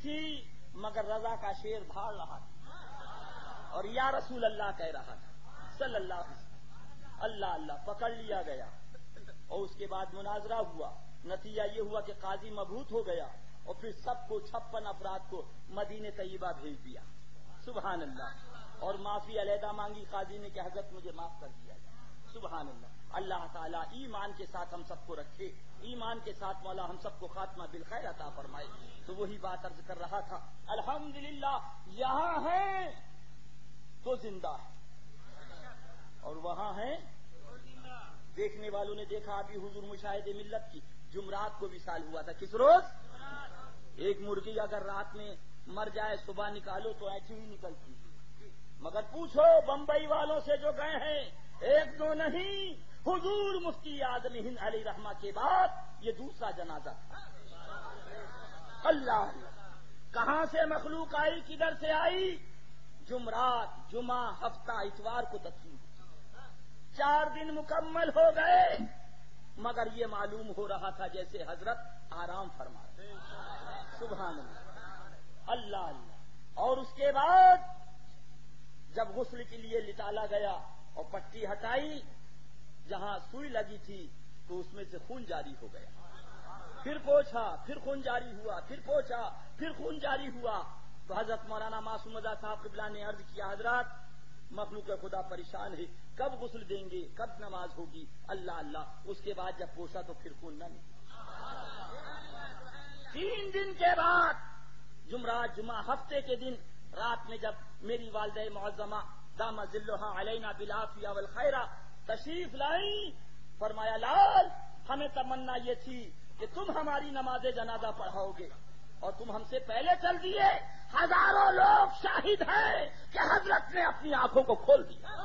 تھی مگر رضا کا شیر دھاڑ رہا تھا اور یا رسول اللہ کہہ رہا تھا صلی اللہ علیہ وسلم. اللہ اللہ پکڑ لیا گیا اور اس کے بعد مناظرہ ہوا. نتیجہ یہ ہوا کہ قاضی مبہوت ہو گیا اور پھر سب کو 56 افراد کو مدینہ طیبہ بھیج دیا. سبحان اللہ. اور معافی علیحدہ مانگی قاضی نے کہ حضرت مجھے معاف کر دیا جائے. سبحان اللہ. اللہ تعالیٰ ایمان کے ساتھ ہم سب کو رکھے, ایمان کے ساتھ مولا ہم سب کو خاتمہ بالخیر عطا فرمائے. تو وہی بات عرض کر رہا تھا, الحمدللہ یہاں ہیں تو زندہ ہے اور وہاں ہیں. دیکھنے والوں نے دیکھا ابھی حضور مشاہد ملت کی جمعرات کو وصال ہوا تھا. کس روز؟ ایک مرغی اگر رات میں مر جائے صبح نکالو تو ایسی ہی نکلتی, مگر پوچھو بمبئی والوں سے جو گئے ہیں, ایک دو نہیں, حضور مفتی اعظم ہند علیہ رحمہ کے بعد یہ دوسرا جنازہ تھا. اللہ کہاں سے مخلوق آئی, کدھر سے آئی؟ جمعرات, جمعہ, ہفتہ, اتوار کو تدفین. 4 دن مکمل ہو گئے مگر یہ معلوم ہو رہا تھا جیسے حضرت آرام فرما رہے. سبحان اللہ. اللہ اللہ. اور اس کے بعد جب غسل کے لیے لٹالا گیا اور پٹی ہٹائی, جہاں سوئی لگی تھی تو اس میں سے خون جاری ہو گیا. پھر پوچھا, پھر خون جاری ہوا, پھر پوچھا, پھر خون جاری ہوا. تو حضرت مولانا معصوم رضا صاحب قبلہ نے عرض کیا, حضرات مخلوق خدا پریشان ہے, کب غسل دیں گے, کب نماز ہوگی؟ اللہ اللہ. اس کے بعد جب پوچھا تو پھر خون نہ نکلا. 3 دن کے بعد جمعرات, جمعہ, ہفتے کے دن رات میں جب میری والدہ معظمہ دامت ظلھا علینا بالعافیہ والخیرہ تشریف لائیں, فرمایا لال ہمیں تمنا یہ تھی کہ تم ہماری نماز جنازہ پڑھاؤ گے اور تم ہم سے پہلے چل دیے. ہزاروں لوگ شاہد ہیں کہ حضرت نے اپنی آنکھوں کو کھول دیا.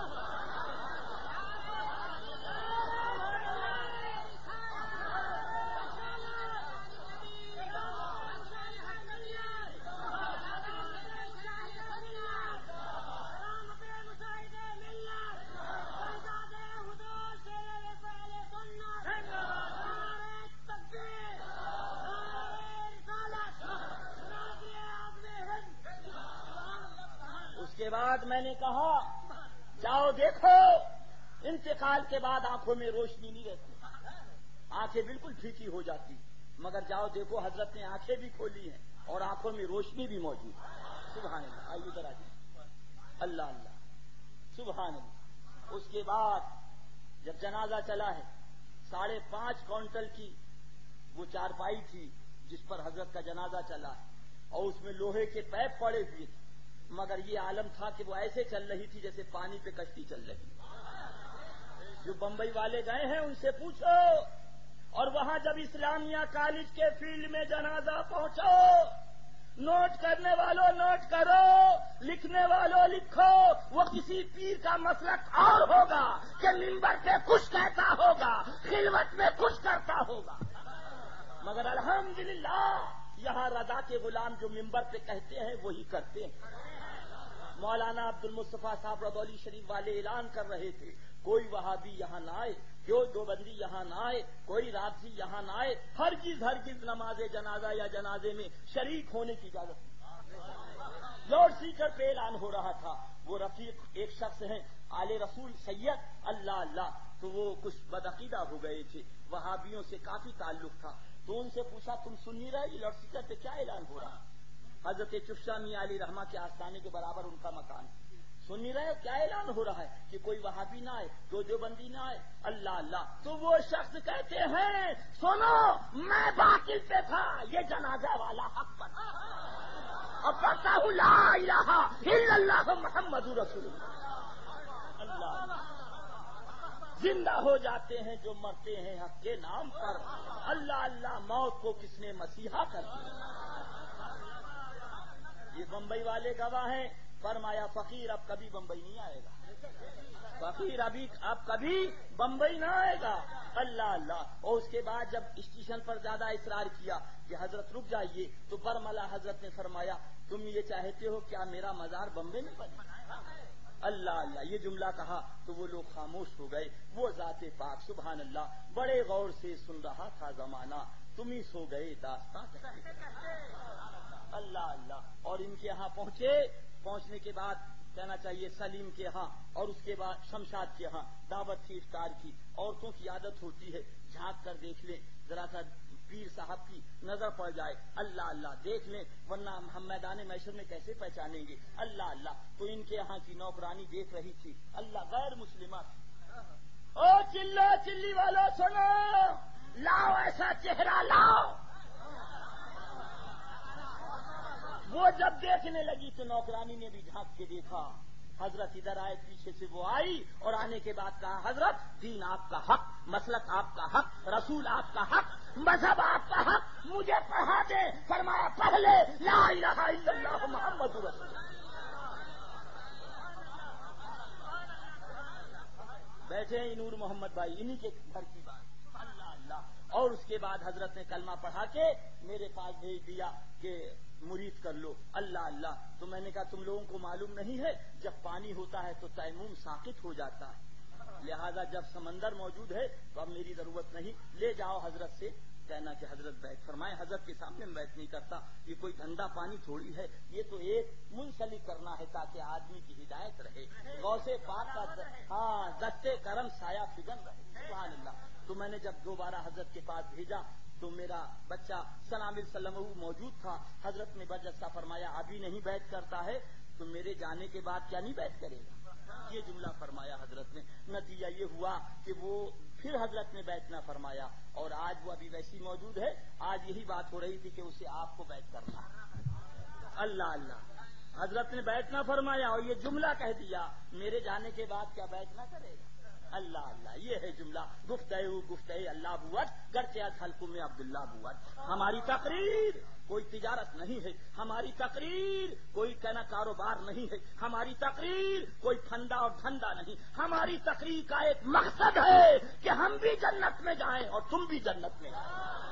اس کے بعد میں نے کہا جاؤ دیکھو, انتقال کے بعد آنکھوں میں روشنی نہیں رہتی, آنکھیں بالکل پھیکی ہو جاتی, مگر جاؤ دیکھو حضرت نے آنکھیں بھی کھولی ہیں اور آنکھوں میں روشنی بھی موجود ہے. سبحان اللہ. آئیے ذرا جی. اللہ اللہ. سبحان اللہ. اس کے بعد جب جنازہ چلا ہے, 5.5 کوئنٹل کی وہ چارپائی تھی جس پر حضرت کا جنازہ چلا ہے اور اس میں لوہے کے پیپ پڑے ہوئے تھے, مگر یہ عالم تھا کہ وہ ایسے چل رہی تھی جیسے پانی پہ کشتی چل رہی. جو بمبئی والے گئے ہیں ان سے پوچھو. اور وہاں جب اسلامیہ کالج کے فیلڈ میں جنازہ پہنچو, نوٹ کرنے والوں نوٹ کرو, لکھنے والوں لکھو, وہ کسی پیر کا مسلک اور ہوگا کہ منبر پہ کچھ کہتا ہوگا, خلوت میں کچھ کرتا ہوگا, مگر الحمدللہ یہاں رضا کے غلام جو منبر پہ کہتے ہیں وہی کرتے ہیں. مولانا عبد المصطفیٰ صاحب رضوی شریف والے اعلان کر رہے تھے, کوئی وہابی یہاں نہ آئے, کوئی دیوبندی یہاں نہ آئے, کوئی رافضی یہاں نہ آئے, ہرگز نماز جنازہ یا جنازے میں شریک ہونے کی اجازت نہیں. لاؤڈ اسپیکر پہ اعلان ہو رہا تھا. وہ رفیق ایک شخص ہیں آل رسول سید, اللہ اللہ, تو وہ کچھ بدعقیدہ ہو گئے تھے, وہابیوں سے کافی تعلق تھا, تو ان سے پوچھا تم سن نہیں رہے, لاؤڈ اسپیکر پہ کیا اعلان ہو رہا؟ حضرت چفشا میاں علی رحمہ کے آستانے کے برابر ان کا مکان, سن نہیں رہے کیا اعلان ہو رہا ہے کہ کوئی وہابی نہ آئے, کوئی دیوبندی نہ آئے. اللہ اللہ. تو وہ شخص کہتے ہیں سنو میں باطل پہ تھا, یہ جنازہ والا حق پر, اب پڑھتا ہوں لا الہ الا اللہ محمد رسول اللہ. اللہ زندہ ہو جاتے ہیں جو مرتے ہیں حق کے نام پر. اللہ اللہ. موت کو کس نے مسیحا کر دیا. یہ بمبئی والے گواہ ہیں. فرمایا فقیر اب کبھی بمبئی نہیں آئے گا, فقیر اب کبھی بمبئی نہ آئے گا. اللہ اللہ. اور اس کے بعد جب اسٹیشن پر زیادہ اصرار کیا کہ حضرت رک جائیے, تو برملا حضرت نے فرمایا تم یہ چاہتے ہو کیا میرا مزار بمبئی میں بنے؟ اللہ اللہ. یہ جملہ کہا تو وہ لوگ خاموش ہو گئے. وہ ذات پاک سبحان اللہ بڑے غور سے سن رہا تھا زمانہ, تم ہی سو گئے داستاں. اللہ اللہ اللہ. اور ان کے یہاں پہنچنے کے بعد کہنا چاہیے سلیم کے ہاں اور اس کے بعد شمشاد کے ہاں دعوت تھی افطار کی. عورتوں کی عادت ہوتی ہے جھانک کر دیکھ لیں ذرا سا پیر صاحب کی نظر پڑ جائے اللہ اللہ دیکھ لیں ورنہ ہم میدان محشر میں کیسے پہچانیں گے اللہ اللہ. تو ان کے یہاں کی نوکرانی دیکھ رہی تھی اللہ غیر مسلمات. او چلو چلی والو سنو لاؤ ایسا چہرہ لاؤ. وہ جب دیکھنے لگی تو نوکرانی نے بھی جھانک کے دیکھا. حضرت ادھر آئے پیچھے سے وہ آئی اور آنے کے بعد کہا حضرت دین آپ کا حق مسلک آپ کا حق رسول آپ کا حق مذہب آپ کا حق مجھے پڑھا دے. فرمایا پہلے لا الہ الا اللہ محمد رسول اللہ. بیٹھے ہیں نور محمد بھائی انہی کے گھر کی بات اللہ اللہ. اور اس کے بعد حضرت نے کلمہ پڑھا کے میرے پاس بھیج دیا کہ مرید کر لو اللہ اللہ. تو میں نے کہا تم لوگوں کو معلوم نہیں ہے جب پانی ہوتا ہے تو تیمم ساقط ہو جاتا ہے لہذا جب سمندر موجود ہے تو اب میری ضرورت نہیں لے جاؤ حضرت سے کہنا کہ حضرت بیٹھ فرمائے حضرت کے سامنے میں بیٹھ نہیں کرتا یہ کوئی گندا پانی تھوڑی ہے یہ تو ایک منسلک کرنا ہے تاکہ آدمی کی ہدایت رہے غوث پاک کا دستے کرم سایہ فگن رہے سبحان اللہ. تو میں نے جب دوبارہ حضرت کے پاس بھیجا تو میرا بچہ سلام وسلم موجود تھا. حضرت نے برجستہ فرمایا ابھی نہیں بیعت کرتا ہے تو میرے جانے کے بعد کیا نہیں بیعت کرے گا یہ جملہ فرمایا حضرت نے. نتیجہ یہ ہوا کہ وہ پھر حضرت نے بیعت نہ فرمایا اور آج وہ ابھی ویسی موجود ہے. آج یہی بات ہو رہی تھی کہ اسے آپ کو بیعت کرنا اللہ اللہ. حضرت نے بیعت نہ فرمایا اور یہ جملہ کہہ دیا میرے جانے کے بعد کیا بیعت نہ کرے گا اللہ اللہ. یہ ہے جملہ گفتہ اللہ بوت گرچہ حلقوں میں عبداللہ بوت. ہماری تقریر کوئی تجارت نہیں ہے ہماری تقریر کوئی کہنا کاروبار نہیں ہے ہماری تقریر کوئی پھندا اور دھندا نہیں. ہماری تقریر کا ایک مقصد ہے کہ ہم بھی جنت میں جائیں اور تم بھی جنت میں جائیں.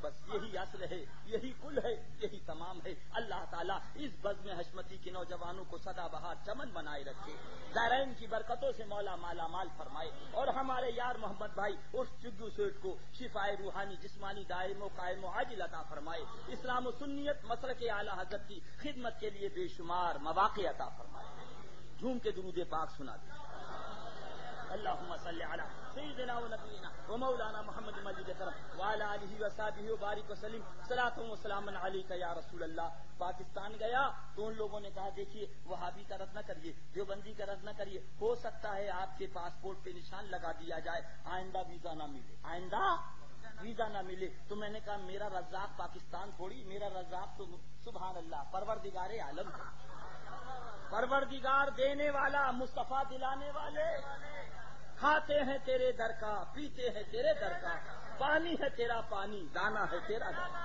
بس یہی اصل ہے یہی کل ہے یہی تمام ہے. اللہ تعالیٰ اس بزم حشمتی کے نوجوانوں کو سدا بہار چمن بنائے رکھے دارین کی برکتوں سے مولا مالا مال فرمائے اور ہمارے یار محمد بھائی اس چگو سیٹ کو شفائے روحانی جسمانی دائم و قائم و عاجل عطا فرمائے. اسلام و سنیت مسلک اعلی حضرت کی خدمت کے لیے بے شمار مواقع عطا فرمائے. جھوم کے درود پاک سنا دیں اللهم صل على سيدنا ونبينا ومولانا محمد مجيد کرم وعلى آله وصحبه وبارك وسلم صلاة و سلام عليك يا رسول اللہ. پاکستان گیا تو ان لوگوں نے کہا دیکھیے وہابی کا رد نہ کریے دیوبندی کا رد نہ کریے ہو سکتا ہے آپ کے پاسپورٹ پہ نشان لگا دیا جائے آئندہ ویزا نہ ملے آئندہ ویزا نہ ملے. تو میں نے کہا میرا رزاق پاکستان تھوڑی میرا رزاق تو سبحان اللہ پروردگار عالم پروردگار دینے والا مصطفیٰ دلانے والے. کھاتے ہیں تیرے در کا پیتے ہیں تیرے در کا پانی ہے تیرا پانی دانا ہے تیرا دانا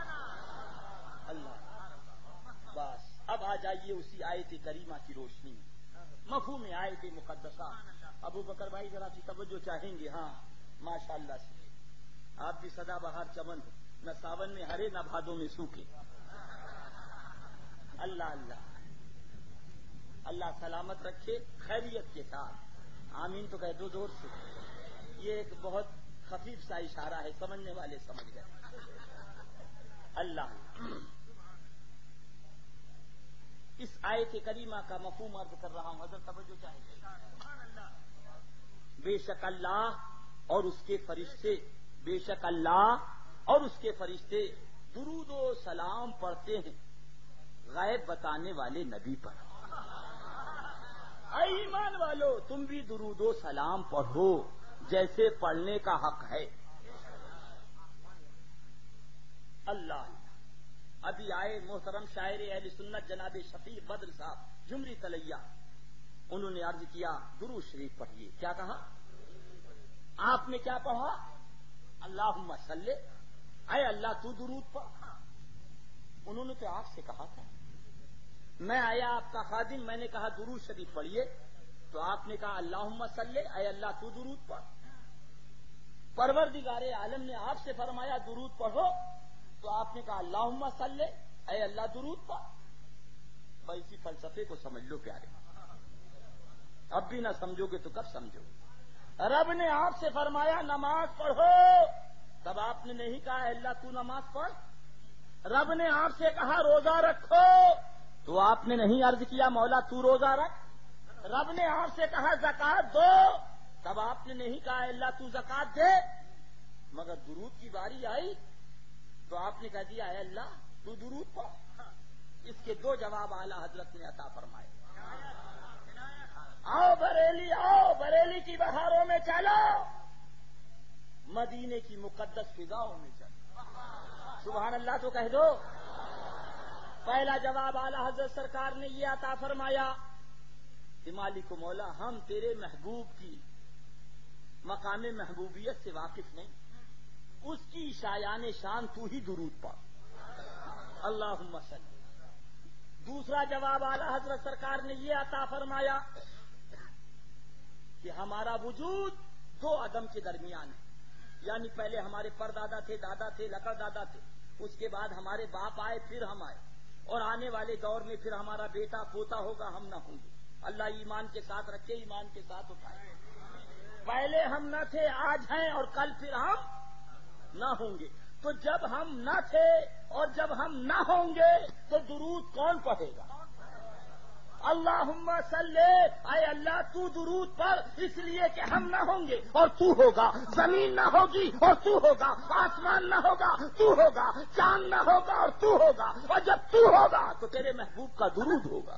اللہ. بس اب آ جائیے اسی آیت کریمہ کی روشنی مفہوم آیت مقدسہ. ابو بکر بھائی ذرا سی توجہ چاہیں گے. ہاں ماشاء اللہ سے آپ بھی سدا بہار چمن نہ ساون میں ہرے نہ بھادوں میں سوکھے. اللہ اللہ اللہ سلامت رکھے خیریت کے ساتھ آمین تو کہہ دو زور سے. یہ ایک بہت خفیف سا اشارہ ہے سمجھنے والے سمجھ گئے اللہ. اس آیت کریمہ کا مفہوم عرض کر رہا ہوں حضرت توجہ چاہیے. بے شک اللہ اور اس کے فرشتے بے شک اللہ اور اس کے فرشتے درود و سلام پڑھتے ہیں غیب بتانے والے نبی پر. اے ایمان والو تم بھی درود و سلام پڑھو جیسے پڑھنے کا حق ہے اللہ. ابھی آئے محترم شاعر اہل سنت جناب شفیق بدر صاحب جمری تلیہ انہوں نے عرض کیا درود شریف پڑھیے. کیا کہا آپ نے کیا پڑھا اللہم صلی اے اللہ تو درود پڑھ. انہوں نے تو آپ سے کہا تھا میں آیا آپ کا خادم میں نے کہا درود شریف پڑھیے تو آپ نے کہا اللہم صلی اے اللہ تو درود پڑھ. پروردگار عالم نے آپ سے فرمایا درود پڑھو تو آپ نے کہا اللہم صلی اے اللہ درود پڑھ. اسی فلسفے کو سمجھ لو پیارے. اب بھی نہ سمجھو گے تو کب سمجھو. رب نے آپ سے فرمایا نماز پڑھو تب آپ نے نہیں کہا اللہ تو نماز پڑھ رب نے آپ سے کہا روزہ رکھو تو آپ نے نہیں عرض کیا مولا تو روزہ رکھ۔ رب نے آپ سے کہا زکات دو تب آپ نے نہیں کہا اللہ تو زکات دے، مگر درود کی باری آئی تو آپ نے کہہ دیا اے اللہ تو درود پڑھ۔ اس کے دو جواب اعلی حضرت نے عطا فرمائے۔ آؤ بریلی، آؤ بریلی کی بہاروں میں چلو، مدینے کی مقدس فضاؤں میں چلو، سبحان اللہ تو کہہ دو۔ پہلا جواب اعلی حضرت سرکار نے یہ عطا فرمایا کہ مالک و مولا ہم تیرے محبوب کی مقام محبوبیت سے واقف نہیں، اس کی شایان شان تو ہی درود پڑھ، اللہم صلی۔ دوسرا جواب اعلی حضرت سرکار نے یہ عطا فرمایا کہ ہمارا وجود دو عدم کے درمیان ہے، یعنی پہلے ہمارے پردادا تھے، دادا تھے، لکڑ دادا تھے، اس کے بعد ہمارے باپ آئے، پھر ہم آئے، اور آنے والے دور میں پھر ہمارا بیٹا پوتا ہوگا، ہم نہ ہوں گے۔ اللہ ایمان کے ساتھ رکھے، ایمان کے ساتھ اٹھائے۔ پہلے ہم نہ تھے، آج ہیں، اور کل پھر ہم نہ ہوں گے۔ تو جب ہم نہ تھے اور جب ہم نہ ہوں گے تو درود کون پڑھے گا؟ اللہم صلی، اے اللہ تو درود پڑھ، اس لیے کہ ہم نہ ہوں گے اور تو ہوگا، زمین نہ ہوگی اور تو ہوگا، آسمان نہ ہوگا تو ہوگا، چاند نہ ہوگا اور تو ہوگا، اور جب تو ہوگا تو تیرے محبوب کا درود ہوگا۔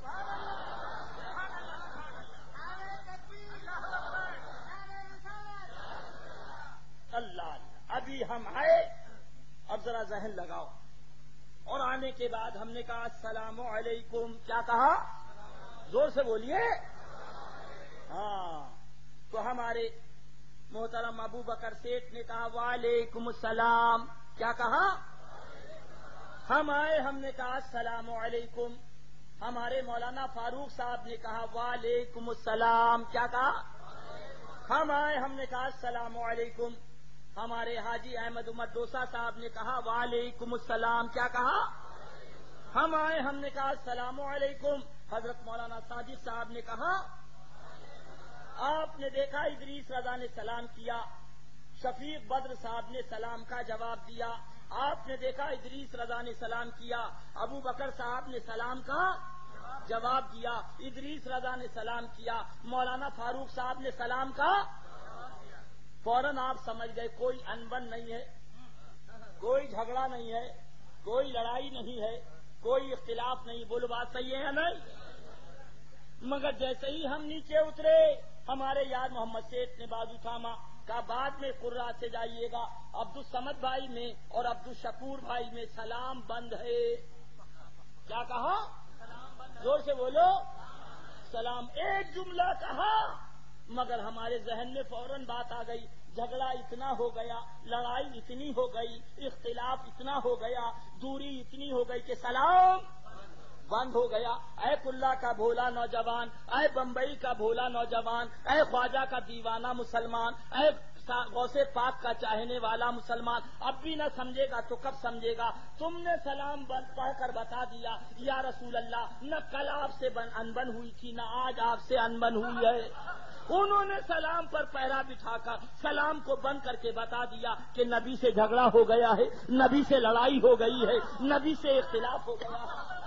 اللہ ابھی ہم آئے، اب ذرا ذہن لگاؤ، اور آنے کے بعد ہم نے کہا السلام علیکم، کیا کہا؟ زور سے بولیے۔ ہاں، تو ہمارے محترم ابو بکر سیٹھ نے کہا وعلیکم السلام، کیا کہا؟ ہم آئے، ہم نے کہا السلام علیکم۔ ہمارے مولانا فاروق صاحب نے کہا وعلیکم السلام، کیا کہا؟ ہم آئے، ہم نے کہا السلام علیکم۔ ہمارے حاجی احمد عمر ڈوسا صاحب نے کہا وعلیکم السلام، کیا کہا؟ ہم آئے، ہم نے کہا السلام علیکم۔ حضرت مولانا صادق صاحب نے کہا، آپ نے دیکھا ادریس رضا نے سلام کیا، شفیق بدر صاحب نے سلام کا جواب دیا، آپ نے دیکھا ادریس رضا نے سلام کیا، ابو بکر صاحب نے سلام کا جواب دیا، ادریس رضا نے سلام کیا، مولانا فاروق صاحب نے سلام کا، فوراً آپ سمجھ گئے کوئی انبن نہیں ہے، کوئی جھگڑا نہیں ہے، کوئی لڑائی نہیں ہے، کوئی اختلاف نہیں۔ بولو بات صحیح ہے یا نہیں؟ مگر جیسے ہی ہم نیچے اترے، ہمارے یار محمد سیٹھ نے بازو تھاما، کہا بعد میں قرہ سے جائیے گا، عبدالصمد بھائی میں اور عبدالشکور بھائی میں سلام بند ہے۔ کیا کہا؟ زور سے بولو۔ سلام ایک جملہ کہا، مگر ہمارے ذہن میں فوراً بات آ گئی، جھگڑا اتنا ہو گیا، لڑائی اتنی ہو گئی، اختلاف اتنا ہو گیا، دوری اتنی ہو گئی کہ سلام بند ہو گیا۔ اے کلہ کا بھولا نوجوان، اے بمبئی کا بھولا نوجوان، اے خواجہ کا دیوانہ مسلمان، اے غوث پاک کا چاہنے والا مسلمان، اب بھی نہ سمجھے گا تو کب سمجھے گا؟ تم نے سلام بند پڑھ کر بتا دیا یا رسول اللہ، نہ کل آپ سے انبن ہوئی تھی، نہ آج آپ سے انبن ہوئی ہے۔ انہوں نے سلام پر پہرا بٹھا کر سلام کو بند کر کے بتا دیا کہ نبی سے جھگڑا ہو گیا ہے، نبی سے لڑائی ہو گئی ہے، نبی سے اختلاف ہو گیا ہے۔